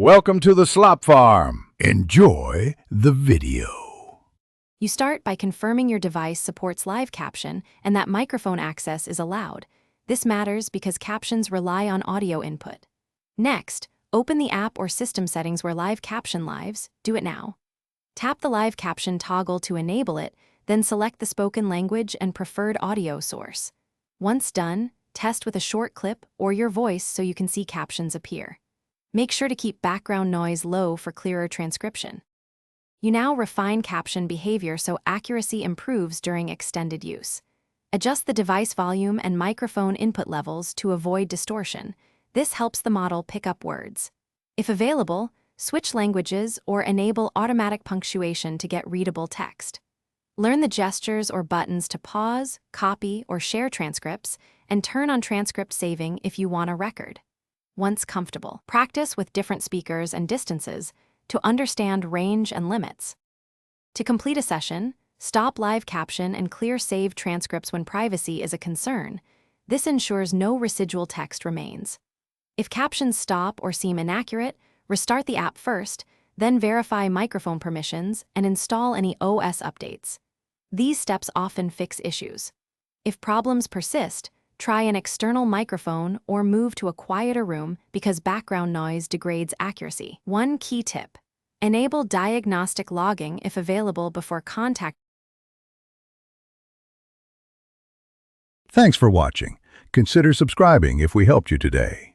Welcome to the Slop Farm. Enjoy the video. You start by confirming your device supports live caption and that microphone access is allowed. This matters because captions rely on audio input. Next, open the app or system settings where live caption lives. Do it now. Tap the live caption toggle to enable it, then select the spoken language and preferred audio source. Once done, test with a short clip or your voice so you can see captions appear. Make sure to keep background noise low for clearer transcription. You now refine caption behavior so accuracy improves during extended use. Adjust the device volume and microphone input levels to avoid distortion. This helps the model pick up words. If available, switch languages or enable automatic punctuation to get readable text. Learn the gestures or buttons to pause, copy, or share transcripts, and turn on transcript saving if you want a record. Once comfortable, practice with different speakers and distances to understand range and limits. To complete a session, stop live caption and clear saved transcripts when privacy is a concern. This ensures no residual text remains. If captions stop or seem inaccurate, restart the app first, then verify microphone permissions and install any OS updates. These steps often fix issues. If problems persist, try an external microphone or move to a quieter room because background noise degrades accuracy. One key tip: enable diagnostic logging if available before contact. Thanks for watching. Consider subscribing if we helped you today.